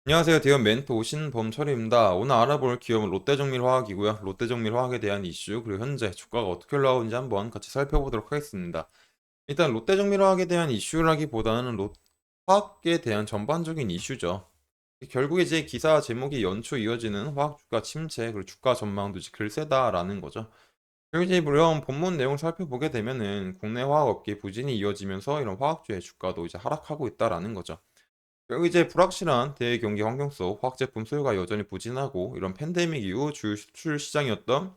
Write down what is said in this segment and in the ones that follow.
안녕하세요. 대형 멘토 신범철입니다. 오늘 알아볼 기업은 롯데정밀화학이고요. 롯데정밀화학에 대한 이슈, 그리고 현재 주가가 어떻게 올라오는지 한번 같이 살펴보도록 하겠습니다. 일단 롯데정밀화학에 대한 이슈라기보다는 화학에 대한 전반적인 이슈죠. 결국에 이제 기사 제목이 연초 이어지는 화학 주가 침체, 그리고 주가 전망도 이제 글쎄다라는 거죠. 그리고 이제 물론 본문 내용 살펴보게 되면은 국내 화학업계 부진이 이어지면서 이런 화학주의 주가도 이제 하락하고 있다라는 거죠. 결국 이제 불확실한 대경기 환경 속 화학 제품 수요가 여전히 부진하고, 이런 팬데믹 이후 주요 수출 시장이었던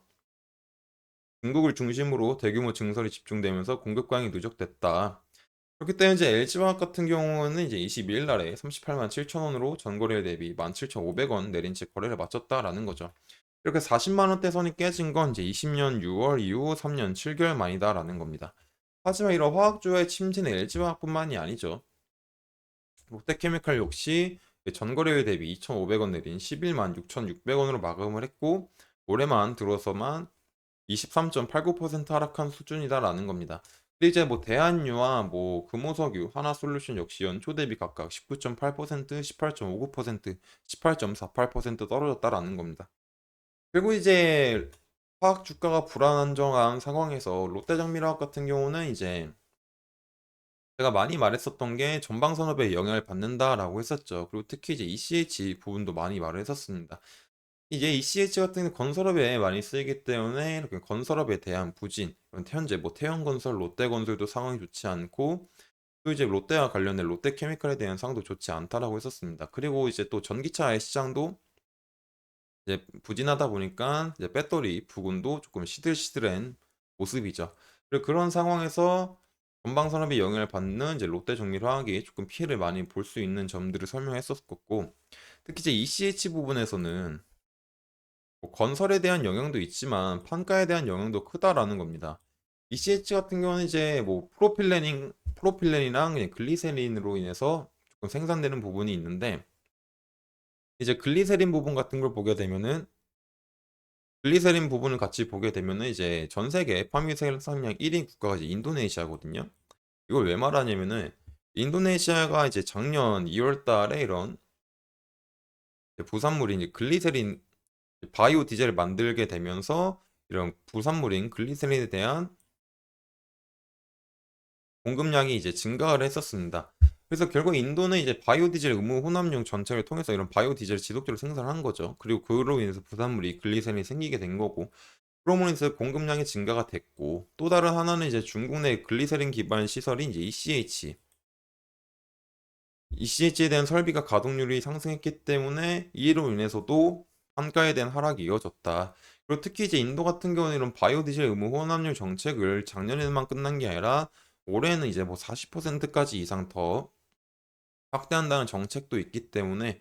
중국을 중심으로 대규모 증설이 집중되면서 공급 강이 누적됐다. 그렇기 때문에 이제 LG화학 같은 경우는 이제 22일 날에 38만 7천 원으로 전거래 대비 17,500원 내린 채 거래를 마쳤다라는 거죠. 이렇게 40만 원대 선이 깨진 건 이제 20년 6월 이후 3년 7개월 만이다라는 겁니다. 하지만 이런 화학주의 침체는 LG화학뿐만이 아니죠. 롯데케미칼 역시 전거래일 대비 2,500원 내린 11만 6,600원으로 마감을 했고, 올해만 들어서만 23.89% 하락한 수준이다라는 겁니다. 근데 이제 뭐 대한유와 뭐 금호석유, 하나솔루션 역시 연초 대비 각각 19.8%, 18.59%, 18.48% 떨어졌다라는 겁니다. 그리고 이제 화학 주가가 불안정한 상황에서 롯데정밀화학 같은 경우는 이제 제가 많이 말했었던 게 전방 산업에 영향을 받는다라고 했었죠. 그리고 특히 이제 ECH 부분도 많이 말을 했었습니다. 이제 ECH 같은 경우는 건설업에 많이 쓰이기 때문에 이렇게 건설업에 대한 부진, 현재 뭐 태형건설, 롯데건설도 상황이 좋지 않고, 또 이제 롯데와 관련된 롯데케미칼에 대한 상황도 좋지 않다라고 했었습니다. 그리고 이제 또 전기차 시장도 이제 부진하다 보니까 이제 배터리 부분도 조금 시들시들한 모습이죠. 그리고 그런 상황에서 전방 산업이 영향을 받는 이제 롯데정밀화학이 조금 피해를 많이 볼 수 있는 점들을 설명했었고, 특히 이제 ECH 부분에서는 뭐 건설에 대한 영향도 있지만 판가에 대한 영향도 크다라는 겁니다. ECH 같은 경우는 이제 뭐 프로필렌이랑 그냥 글리세린으로 인해서 조금 생산되는 부분이 있는데, 이제 글리세린 부분 같은 걸 보게 되면은 글리세린 부분을 같이 보게 되면은 이제 전 세계 파미 생산량 1위 국가가 이제 인도네시아거든요. 이걸 왜 말하냐면은 인도네시아가 이제 작년 2월 달에 이런 부산물인 이제 글리세린 바이오 디젤을 만들게 되면서 이런 부산물인 글리세린에 대한 공급량이 이제 증가를 했었습니다. 그래서 결국 인도는 이제 바이오 디젤 의무 혼합용 전체를 통해서 이런 바이오 디젤을 지속적으로 생산한 거죠. 그리고 그로 인해서 부산물이 글리세린이 생기게 된 거고, 프로모니스 공급량이 증가가 됐고, 또 다른 하나는 이제 중국 내 글리세린 기반 시설인 이제 ECH에 대한 설비가 가동률이 상승했기 때문에 이로 인해서도 판가에 대한 하락이 이어졌다. 그리고 특히 이제 인도 같은 경우는 이런 바이오디젤 의무 혼합률 정책을 작년에만 끝난 게 아니라 올해는 이제 뭐 40%까지 이상 더 확대한다는 정책도 있기 때문에,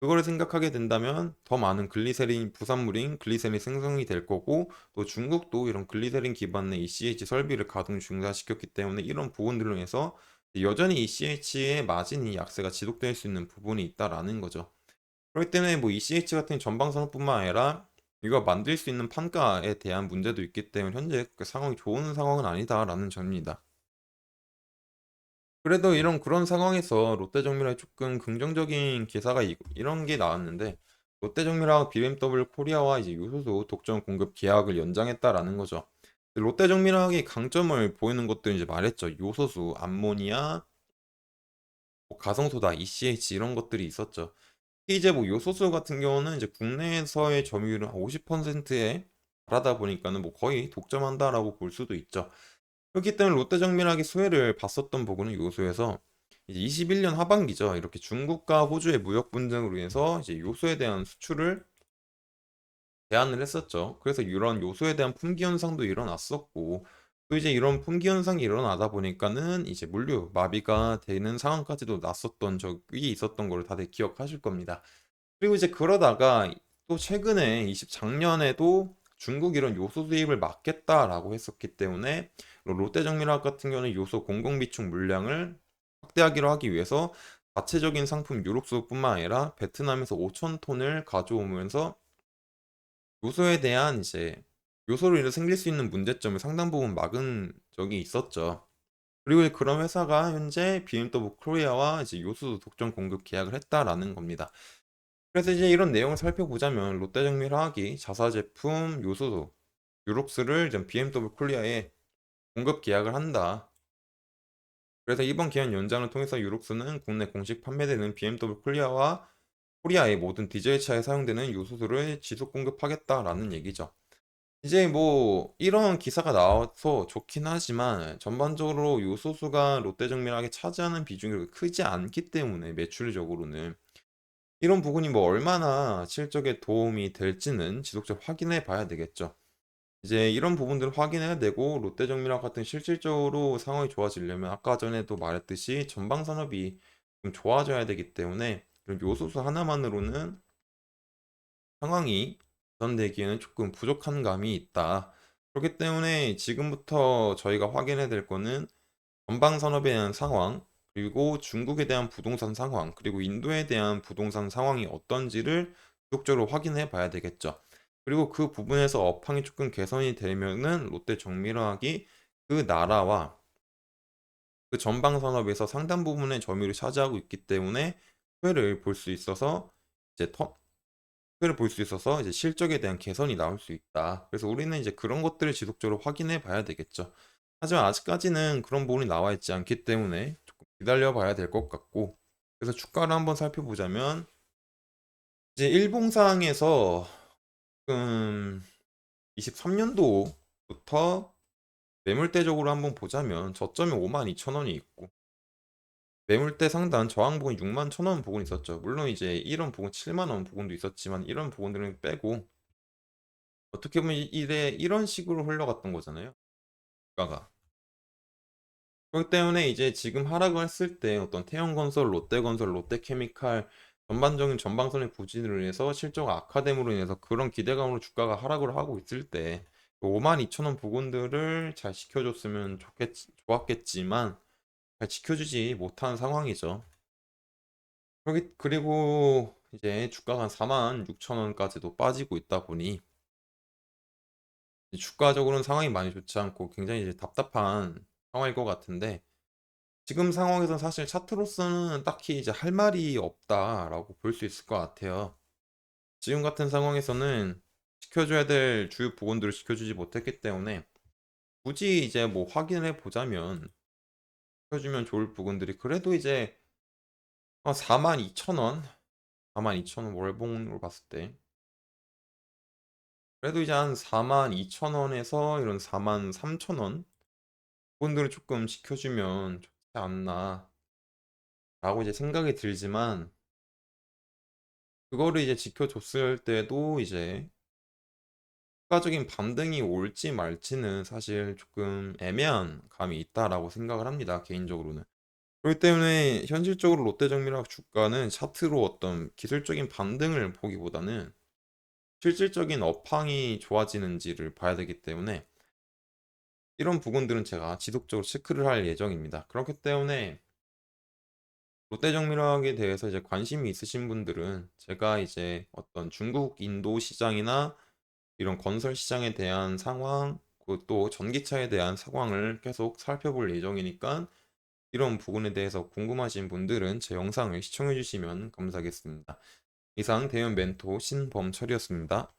그거를 생각하게 된다면 더 많은 글리세린 부산물인 글리세린 생성이 될 거고, 또 중국도 이런 글리세린 기반의 ECH 설비를 가동 중단시켰기 때문에 이런 부분들로 해서 여전히 ECH의 마진이 약세가 지속될 수 있는 부분이 있다라는 거죠. 그렇기 때문에 뭐 ECH 같은 전방 산업뿐만 아니라 이거 만들 수 있는 판가에 대한 문제도 있기 때문에 현재 그 상황이 좋은 상황은 아니다라는 점입니다. 그래도 이런 그런 상황에서 롯데정밀화에 조금 긍정적인 기사가 이런 게 나왔는데, 롯데정밀화와 BMW 코리아와 이제 요소수 독점 공급 계약을 연장했다라는 거죠. 롯데정밀화학이 강점을 보이는 것도 이제 말했죠. 요소수, 암모니아, 뭐 가성소다, ECH 이런 것들이 있었죠. 특히 이제 뭐 요소수 같은 경우는 이제 국내에서의 점유율은 50%에 달하다 보니까는 뭐 거의 독점한다라고 볼 수도 있죠. 그렇기 때문에 롯데정밀하게 수혜를 봤었던 부분은 요소에서 이제 21년 하반기죠. 이렇게 중국과 호주의 무역 분쟁으로 인해서 이제 요소에 대한 수출을 제한을 했었죠. 그래서 이런 요소에 대한 품귀 현상도 일어났었고, 또 이제 이런 품귀 현상이 일어나다 보니까는 이제 물류 마비가 되는 상황까지도 났었던 적이 있었던 걸 다들 기억하실 겁니다. 그리고 이제 그러다가 또 최근에 작년에도 중국 이런 요소 수입을 막겠다라고 했었기 때문에 롯데정밀화학 같은 경우는 요소 공공비축 물량을 확대하기로 하기 위해서 자체적인 상품 유럽수뿐만 아니라 베트남에서 5천 톤을 가져오면서 요소에 대한 이제 요소로 인해 생길 수 있는 문제점을 상당 부분 막은 적이 있었죠. 그리고 그런 회사가 현재 BMW 코리아와 이제 요소 독점 공급 계약을 했다라는 겁니다. 그래서 이제 이런 내용을 살펴보자면 롯데정밀화학이 자사 제품 요소수 유록스를 이제 BMW 코리아에 공급 계약을 한다. 그래서 이번 계약 연장을 통해서 유록스는 국내 공식 판매되는 BMW 코리아의 모든 디젤 차에 사용되는 요소수를 지속 공급하겠다라는 얘기죠. 이제 뭐 이런 기사가 나와서 좋긴 하지만 전반적으로 요소수가 롯데정밀하게 차지하는 비중이 크지 않기 때문에 매출적으로는 이런 부분이 뭐 얼마나 실적에 도움이 될지는 지속적으로 확인해 봐야 되겠죠. 이제 이런 부분들을 확인해야 되고 롯데정밀화 같은 실질적으로 상황이 좋아지려면 아까 전에도 말했듯이 전방 산업이 좀 좋아져야 되기 때문에 이런 요소수 하나만으로는 상황이 개선되기에는 조금 부족한 감이 있다. 그렇기 때문에 지금부터 저희가 확인해야 될 거는 전방 산업에 대한 상황, 그리고 중국에 대한 부동산 상황, 그리고 인도에 대한 부동산 상황이 어떤지를 지속적으로 확인해 봐야 되겠죠. 그리고 그 부분에서 업황이 조금 개선이 되면은 롯데 정밀화학이 그 나라와 그 전방 산업에서 상당 부분의 점유율을 차지하고 있기 때문에 수혜를 볼 수 있어서 이제 수혜를 볼 수 있어서 이제 실적에 대한 개선이 나올 수 있다. 그래서 우리는 이제 그런 것들을 지속적으로 확인해 봐야 되겠죠. 하지만 아직까지는 그런 부분이 나와 있지 않기 때문에 조금 기다려 봐야 될 것 같고, 그래서 주가를 한번 살펴보자면 이제 일봉상에서 지금 23년도부터 매물대적으로 한번 보자면 저점이 52,000원이 있고 매물대 상단 저항 부분 61,000원 부분 있었죠. 물론 이제 이런 부분 7만 원 부분도 있었지만 이런 부분들은 빼고 어떻게 보면 이런 식으로 흘러갔던 거잖아요. 주가가. 그렇기 때문에 이제 지금 하락을 했을 때 어떤 태형건설, 롯데건설, 롯데케미칼 전반적인 전방선의 부진으로 인해서 실적 악화됨으로 인해서 그런 기대감으로 주가가 하락을 하고 있을 때 52,000원 부근들을 잘 지켜줬으면 좋았겠지만 잘 지켜주지 못한 상황이죠. 그리고 이제 주가가 한 46,000원까지도 빠지고 있다 보니 주가적으로는 상황이 많이 좋지 않고 굉장히 이제 답답한 상황일 것 같은데 지금 상황에서 사실 차트로서는 딱히 이제 할 말이 없다라고 볼 수 있을 것 같아요. 지금 같은 상황에서는 지켜줘야 될 주요 부분들을 지켜주지 못했기 때문에 굳이 이제 뭐 확인을 해보자면 지켜주면 좋을 부분들이 그래도 이제 42,000원, 42,000원 월봉으로 봤을 때 그래도 이제 한 42,000원에서 이런 43,000원 부분들을 조금 지켜주면 좋지 않나 라고 이제 생각이 들지만 그거를 이제 지켜줬을 때도 이제 추가적인 반등이 올지 말지는 사실 조금 애매한 감이 있다라고 생각을 합니다. 개인적으로는. 그렇기 때문에 현실적으로 롯데정밀화학 주가는 차트로 어떤 기술적인 반등을 보기보다는 실질적인 업황이 좋아지는지를 봐야 되기 때문에 이런 부분들은 제가 지속적으로 체크를 할 예정입니다. 그렇기 때문에 롯데정밀화학에 대해서 이제 관심이 있으신 분들은 제가 이제 어떤 중국, 인도 시장이나 이런 건설 시장에 대한 상황, 그리고 또 전기차에 대한 상황을 계속 살펴볼 예정이니까 이런 부분에 대해서 궁금하신 분들은 제 영상을 시청해 주시면 감사하겠습니다. 이상 대연 멘토 신범철이었습니다.